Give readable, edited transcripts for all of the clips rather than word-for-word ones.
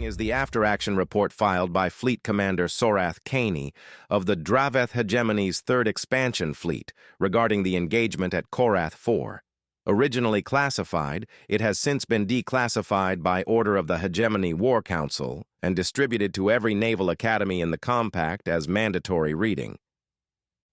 is the after-action report filed by Fleet Commander Sorath Kaney of the Draveth Hegemony's 3rd Expansion Fleet regarding the engagement at Korrath 4. Originally classified, it has since been declassified by order of the Hegemony War Council and distributed to every naval academy in the Compact as mandatory reading.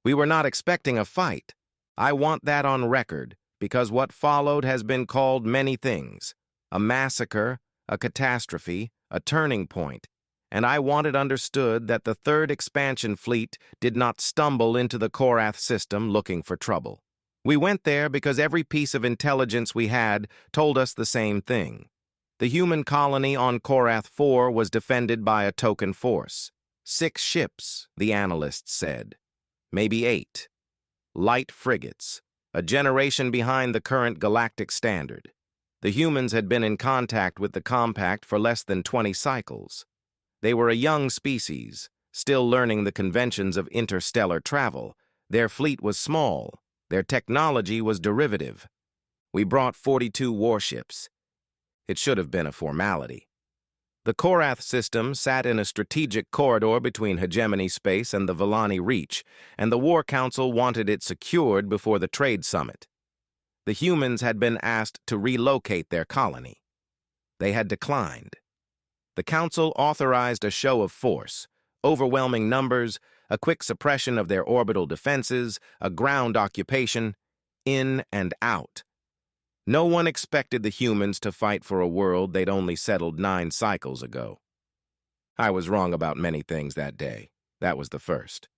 We were not expecting a fight. I want that on record, because what followed has been called many things: a massacre, a catastrophe, a turning point, and I want it understood that the 3rd Expansion Fleet did not stumble into the Korrath system looking for trouble. We went there because every piece of intelligence we had told us the same thing. The human colony on Korrath 4 was defended by a token force. 6 ships, the analysts said. Maybe 8. Light frigates, a generation behind the current galactic standard. The humans had been in contact with the Compact for less than 20 cycles. They were a young species, still learning the conventions of interstellar travel. Their fleet was small. Their technology was derivative. We brought 42 warships. It should have been a formality. The Korrath system sat in a strategic corridor between Hegemony Space and the Villani Reach, and the War Council wanted it secured before the trade summit. The humans had been asked to relocate their colony. They had declined. The Council authorized a show of force, overwhelming numbers, a quick suppression of their orbital defenses, a ground occupation, in and out. No one expected the humans to fight for a world they'd only settled 9 cycles ago. I was wrong about many things that day. That was the first.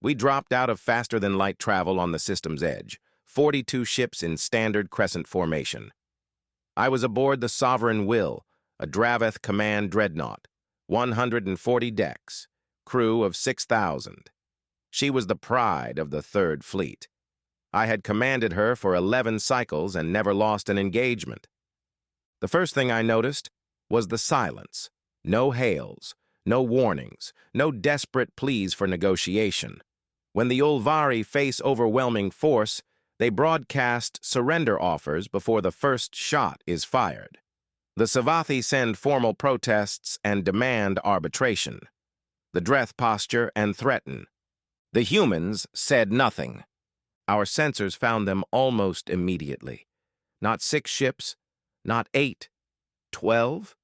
We dropped out of faster-than-light travel on the system's edge, 42 ships in standard crescent formation. I was aboard the Sovereign Will, a Draveth Command dreadnought, 140 decks, crew of 6,000. She was the pride of the 3rd Fleet. I had commanded her for 11 cycles and never lost an engagement. The first thing I noticed was the silence. No hails, no warnings, no desperate pleas for negotiation. When the Ulvari face overwhelming force, they broadcast surrender offers before the first shot is fired. The Savathi send formal protests and demand arbitration. The Dreth posture and threaten. The humans said nothing. Our sensors found them almost immediately. Not 6 ships, not 8, 12.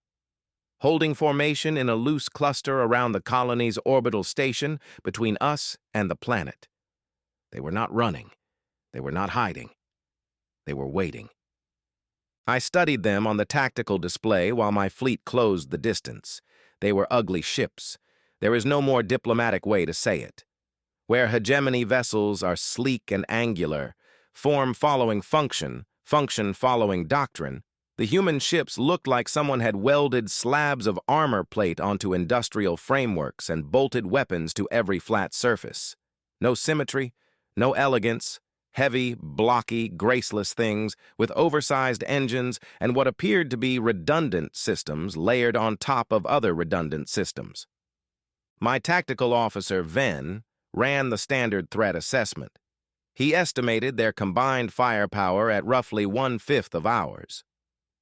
Holding formation in a loose cluster around the colony's orbital station between us and the planet. They were not running. They were not hiding. They were waiting. I studied them on the tactical display while my fleet closed the distance. They were ugly ships. There is no more diplomatic way to say it. Where hegemony vessels are sleek and angular, form following function, function following doctrine, the human ships looked like someone had welded slabs of armor plate onto industrial frameworks and bolted weapons to every flat surface. No symmetry, no elegance, heavy, blocky, graceless things with oversized engines and what appeared to be redundant systems layered on top of other redundant systems. My tactical officer, Venn, ran the standard threat assessment. He estimated their combined firepower at roughly 1/5 of ours.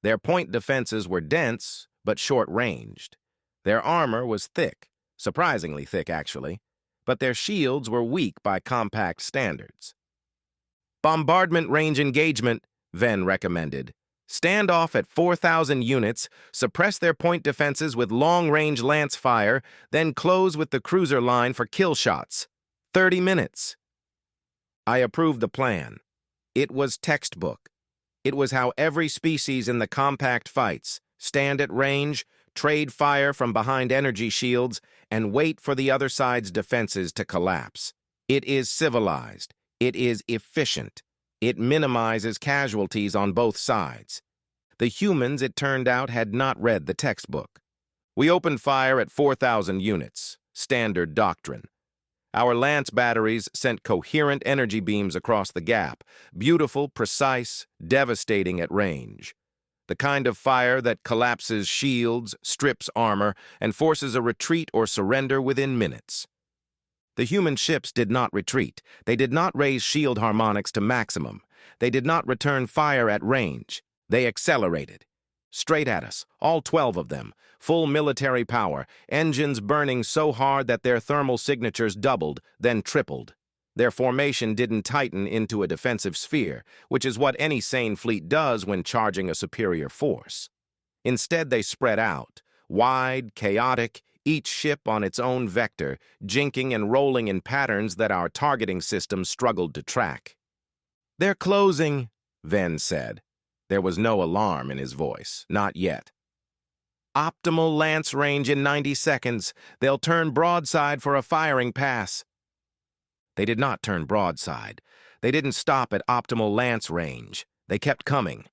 Their point defenses were dense, but short-ranged. Their armor was thick, surprisingly thick actually, but their shields were weak by compact standards. Bombardment range engagement, Venn recommended. Stand off at 4,000 units, suppress their point defenses with long-range lance fire, then close with the cruiser line for kill shots. 30 minutes. I approved the plan. It was textbook. It was how every species in the compact fights: stand at range, trade fire from behind energy shields, and wait for the other side's defenses to collapse. It is civilized. It is efficient. It minimizes casualties on both sides. The humans, it turned out, had not read the textbook. We opened fire at 4,000 units, standard doctrine. Our lance batteries sent coherent energy beams across the gap, beautiful, precise, devastating at range. The kind of fire that collapses shields, strips armor, and forces a retreat or surrender within minutes. The human ships did not retreat. They did not raise shield harmonics to maximum. They did not return fire at range. They accelerated. straight at us, all 12 of them, full military power, engines burning so hard that their thermal signatures doubled, then tripled. Their formation didn't tighten into a defensive sphere, which is what any sane fleet does when charging a superior force. Instead, they spread out, wide, chaotic, each ship on its own vector, jinking and rolling in patterns that our targeting system struggled to track. "They're closing," Venn said. There was no alarm in his voice, not yet. "Optimal lance range in 90 seconds. They'll turn broadside for a firing pass." They did not turn broadside. They didn't stop at optimal lance range. They kept coming.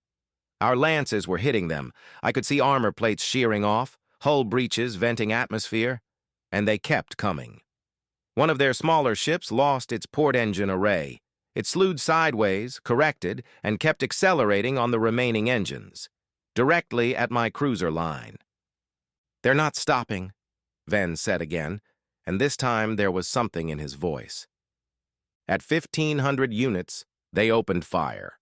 Our lances were hitting them. I could see armor plates shearing off, hull breaches venting atmosphere, and they kept coming. One of their smaller ships lost its port engine array. It slewed sideways, corrected, and kept accelerating on the remaining engines, directly at my cruiser line. "They're not stopping," Venn said again, and this time there was something in his voice. At 1,500 units, they opened fire.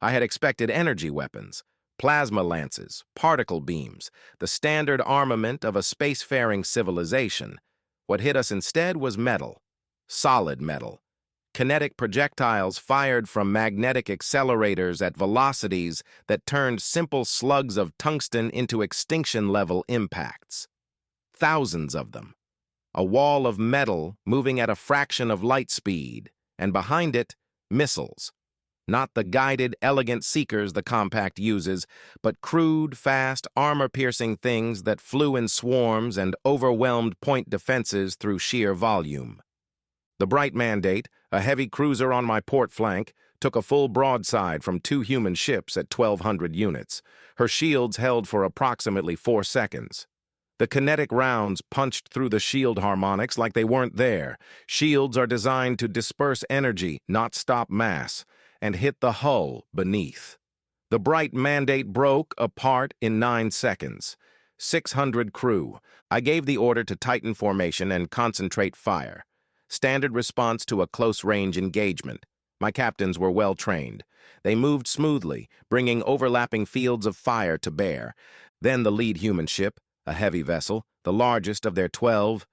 I had expected energy weapons, plasma lances, particle beams, the standard armament of a spacefaring civilization. What hit us instead was metal, solid metal. Kinetic projectiles fired from magnetic accelerators at velocities that turned simple slugs of tungsten into extinction-level impacts. Thousands of them. A wall of metal moving at a fraction of light speed, and behind it, missiles. Not the guided, elegant seekers the compact uses, but crude, fast, armor-piercing things that flew in swarms and overwhelmed point defenses through sheer volume. The Bright Mandate, a heavy cruiser on my port flank, took a full broadside from 2 human ships at 1,200 units. Her shields held for approximately 4 seconds. The kinetic rounds punched through the shield harmonics like they weren't there. Shields are designed to disperse energy, not stop mass, and hit the hull beneath. The Bright Mandate broke apart in 9 seconds. 600 crew. I gave the order to tighten formation and concentrate fire. Standard response to a close-range engagement. My captains were well-trained. They moved smoothly, bringing overlapping fields of fire to bear. Then the lead human ship, a heavy vessel, the largest of their 12,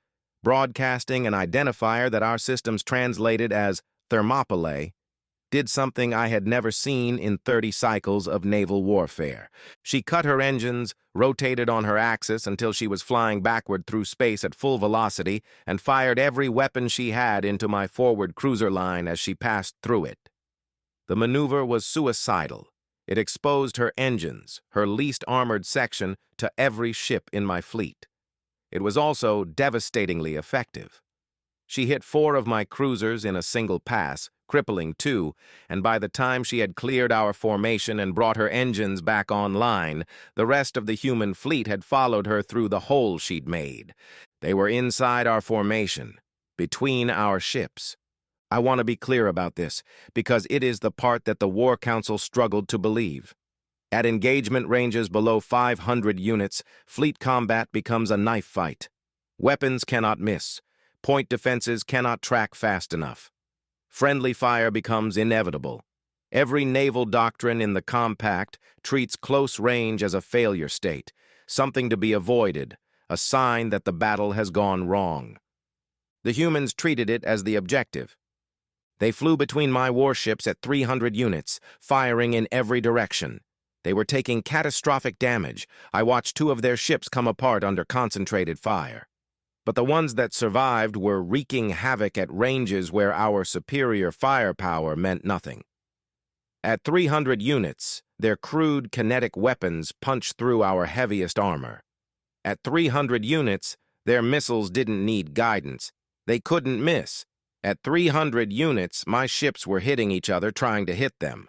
broadcasting an identifier that our systems translated as Thermopylae, did something I had never seen in 30 cycles of naval warfare. She cut her engines, rotated on her axis until she was flying backward through space at full velocity, and fired every weapon she had into my forward cruiser line as she passed through it. The maneuver was suicidal. It exposed her engines, her least armored section, to every ship in my fleet. It was also devastatingly effective. She hit 4 of my cruisers in a single pass, crippling 2, and by the time she had cleared our formation and brought her engines back online, the rest of the human fleet had followed her through the hole she'd made. They were inside our formation, between our ships. I want to be clear about this, because it is the part that the War Council struggled to believe. At engagement ranges below 500 units, fleet combat becomes a knife fight. Weapons cannot miss. Point defenses cannot track fast enough. Friendly fire becomes inevitable. Every naval doctrine in the compact treats close range as a failure state, something to be avoided, a sign that the battle has gone wrong. The humans treated it as the objective. They flew between my warships at 300 units, firing in every direction. They were taking catastrophic damage. I watched 2 of their ships come apart under concentrated fire. But the ones that survived were wreaking havoc at ranges where our superior firepower meant nothing. At 300 units, their crude kinetic weapons punched through our heaviest armor. At 300 units, their missiles didn't need guidance. They couldn't miss. At 300 units, my ships were hitting each other trying to hit them.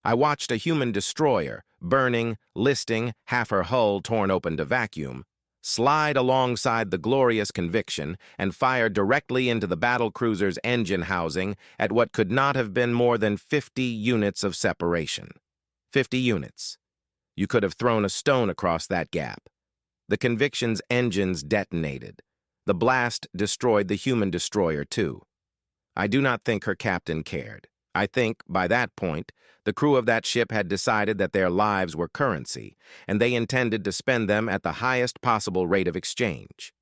I watched a human destroyer, burning, listing, half her hull torn open to vacuum, slide alongside the glorious Conviction and fire directly into the battlecruiser's engine housing at what could not have been more than 50 units of separation. 50 units. You could have thrown a stone across that gap. The Conviction's engines detonated. The blast destroyed the human destroyer, too. I do not think her captain cared. I think, by that point, the crew of that ship had decided that their lives were currency, and they intended to spend them at the highest possible rate of exchange.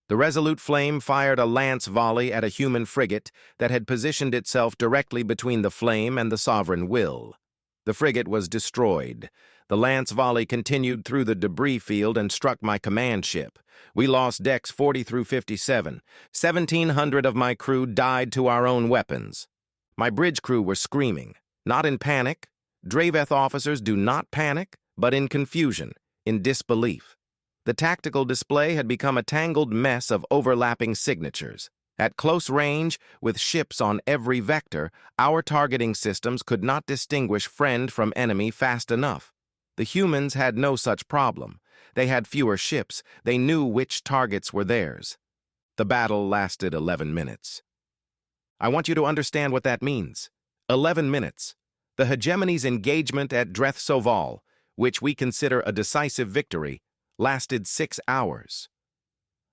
The Resolute Flame fired a lance volley at a human frigate that had positioned itself directly between the flame and the sovereign will. The frigate was destroyed. The lance volley continued through the debris field and struck my command ship. We lost decks 40 through 57. 1,700 of my crew died to our own weapons. My bridge crew were screaming, not in panic. Draveth officers do not panic, but in confusion, in disbelief. The tactical display had become a tangled mess of overlapping signatures. At close range, with ships on every vector, our targeting systems could not distinguish friend from enemy fast enough. The humans had no such problem. They had fewer ships. They knew which targets were theirs. The battle lasted 11 minutes. I want you to understand what that means. 11 minutes. The hegemony's engagement at Dreth Soval, which we consider a decisive victory, lasted 6 hours.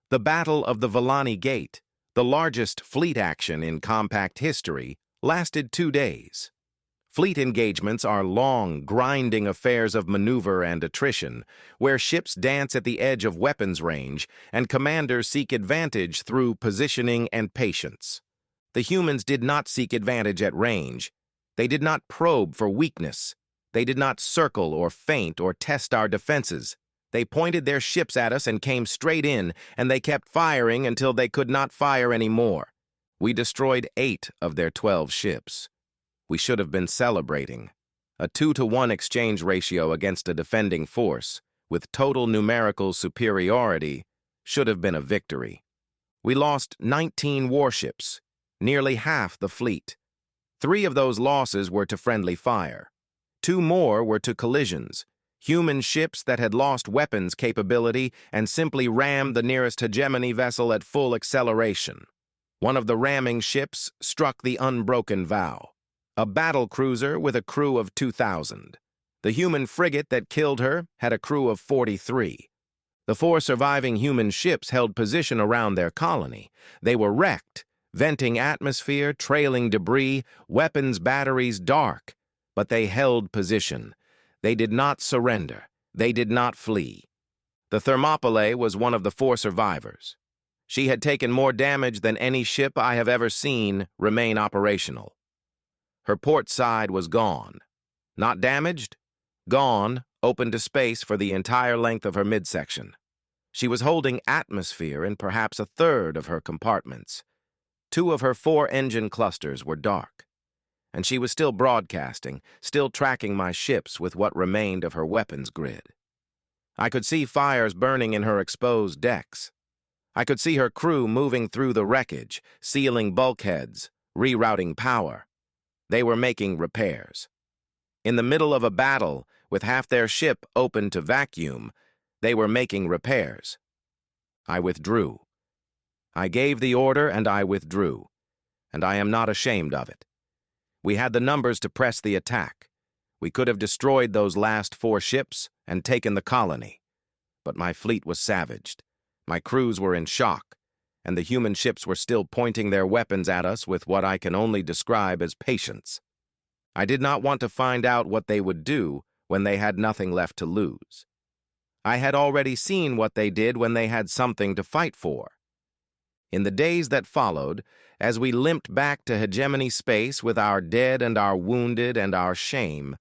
The Battle of the Villani Gate, the largest fleet action in compact history, lasted 2 days. Fleet engagements are long, grinding affairs of maneuver and attrition, where ships dance at the edge of weapons range and commanders seek advantage through positioning and patience. The humans did not seek advantage at range. They did not probe for weakness. They did not circle or feint or test our defenses. They pointed their ships at us and came straight in, and they kept firing until they could not fire any more. We destroyed 8 of their 12 ships. We should have been celebrating. A 2-to-1 exchange ratio against a defending force, with total numerical superiority, should have been a victory. We lost 19 warships, nearly half the fleet. 3 of those losses were to friendly fire. 2 more were to collisions, human ships that had lost weapons capability and simply rammed the nearest hegemony vessel at full acceleration. One of the ramming ships struck the unbroken vow. A battle cruiser with a crew of 2,000. The human frigate that killed her had a crew of 43. The 4 surviving human ships held position around their colony. They were wrecked, venting atmosphere, trailing debris, weapons batteries dark. But they held position. They did not surrender. They did not flee. The Thermopylae was one of the 4 survivors. She had taken more damage than any ship I have ever seen remain operational. Her port side was gone. Not damaged, gone, open to space for the entire length of her midsection. She was holding atmosphere in perhaps a third of her compartments. 2 of her 4 engine clusters were dark. And she was still broadcasting, still tracking my ships with what remained of her weapons grid. I could see fires burning in her exposed decks. I could see her crew moving through the wreckage, sealing bulkheads, rerouting power. They were making repairs. In the middle of a battle, with half their ship open to vacuum, they were making repairs. I withdrew. I gave the order and I withdrew, and I am not ashamed of it. We had the numbers to press the attack. We could have destroyed those last 4 ships and taken the colony. But my fleet was savaged. My crews were in shock, and the human ships were still pointing their weapons at us with what I can only describe as patience. I did not want to find out what they would do when they had nothing left to lose. I had already seen what they did when they had something to fight for. In the days that followed, as we limped back to hegemony space with our dead and our wounded and our shame,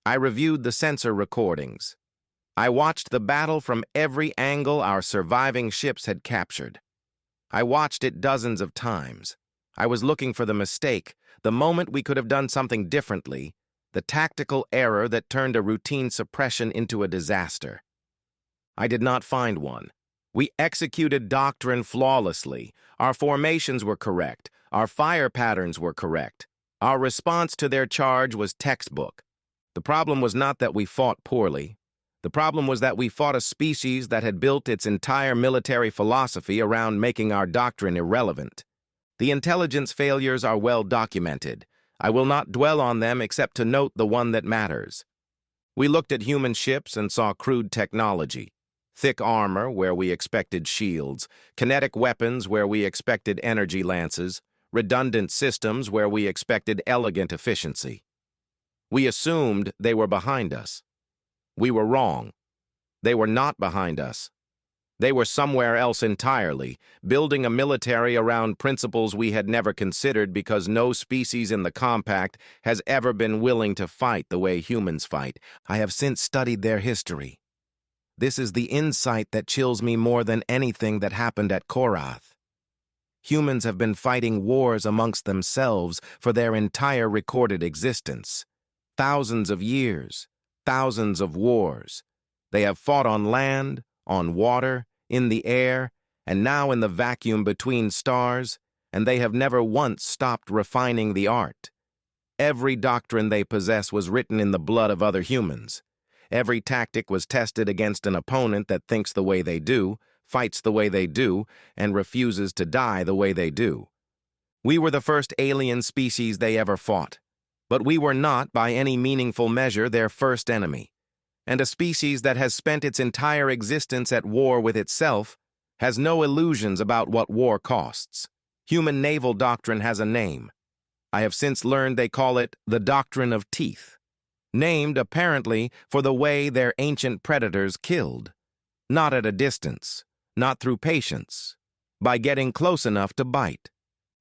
I reviewed the sensor recordings. I watched the battle from every angle our surviving ships had captured. I watched it dozens of times. I was looking for the mistake, the moment we could have done something differently, the tactical error that turned a routine suppression into a disaster. I did not find one. We executed doctrine flawlessly. Our formations were correct. Our fire patterns were correct. Our response to their charge was textbook. The problem was not that we fought poorly. The problem was that we fought a species that had built its entire military philosophy around making our doctrine irrelevant. The intelligence failures are well documented. I will not dwell on them except to note the one that matters. We looked at human ships and saw crude technology. Thick armor where we expected shields, kinetic weapons where we expected energy lances, redundant systems where we expected elegant efficiency. We assumed they were behind us. We were wrong. They were not behind us. They were somewhere else entirely, building a military around principles we had never considered because no species in the compact has ever been willing to fight the way humans fight. I have since studied their history. This is the insight that chills me more than anything that happened at Korrath. Humans have been fighting wars amongst themselves for their entire recorded existence. Thousands of years, thousands of wars. They have fought on land, on water, in the air, and now in the vacuum between stars, and they have never once stopped refining the art. Every doctrine they possess was written in the blood of other humans. Every tactic was tested against an opponent that thinks the way they do, fights the way they do, and refuses to die the way they do. We were the first alien species they ever fought, but we were not, by any meaningful measure, their first enemy. And a species that has spent its entire existence at war with itself has no illusions about what war costs. Human naval doctrine has a name. I have since learned they call it the doctrine of teeth, named, apparently, for the way their ancient predators killed. Not at a distance, not through patience, by getting close enough to bite.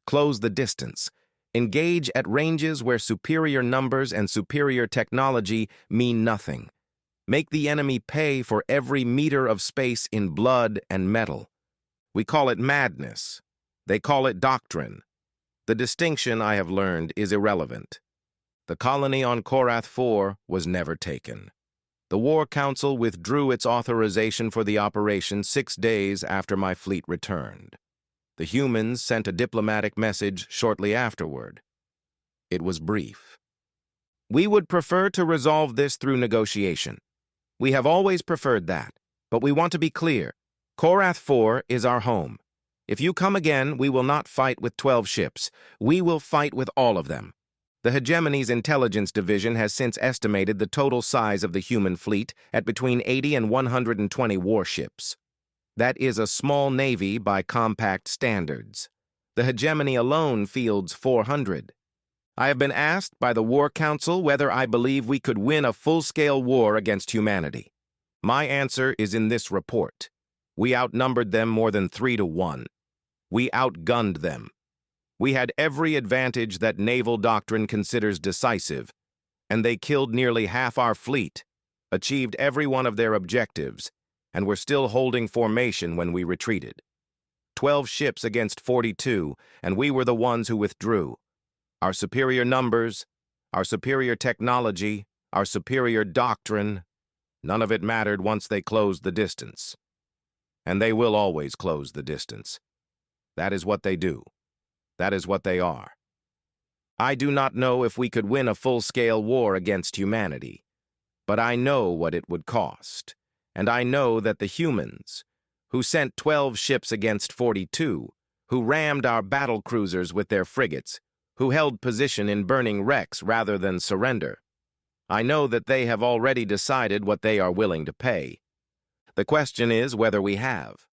Close the distance. Engage at ranges where superior numbers and superior technology mean nothing. Make the enemy pay for every meter of space in blood and metal. We call it madness. They call it doctrine. The distinction, I have learned, is irrelevant. The colony on Korrath 4 was never taken. The War Council withdrew its authorization for the operation 6 days after my fleet returned. The humans sent a diplomatic message shortly afterward. It was brief. We would prefer to resolve this through negotiation. We have always preferred that, but we want to be clear. Korrath 4 is our home. If you come again, we will not fight with 12 ships. We will fight with all of them. The Hegemony's intelligence division has since estimated the total size of the human fleet at between 80 and 120 warships. That is a small navy by compact standards. The Hegemony alone fields 400. I have been asked by the War Council whether I believe we could win a full-scale war against humanity. My answer is in this report. We outnumbered them more than 3 to 1. We outgunned them. We had every advantage that naval doctrine considers decisive, and they killed nearly half our fleet, achieved every one of their objectives, and were still holding formation when we retreated. 12 ships against 42, and we were the ones who withdrew. Our superior numbers, our superior technology, our superior doctrine, none of it mattered once they closed the distance. And they will always close the distance. That is what they do. That is what they are. I do not know if we could win a full-scale war against humanity, but I know what it would cost. And I know that the humans, who sent 12 ships against 42, who rammed our battle cruisers with their frigates, who held position in burning wrecks rather than surrender, I know that they have already decided what they are willing to pay. The question is whether we have.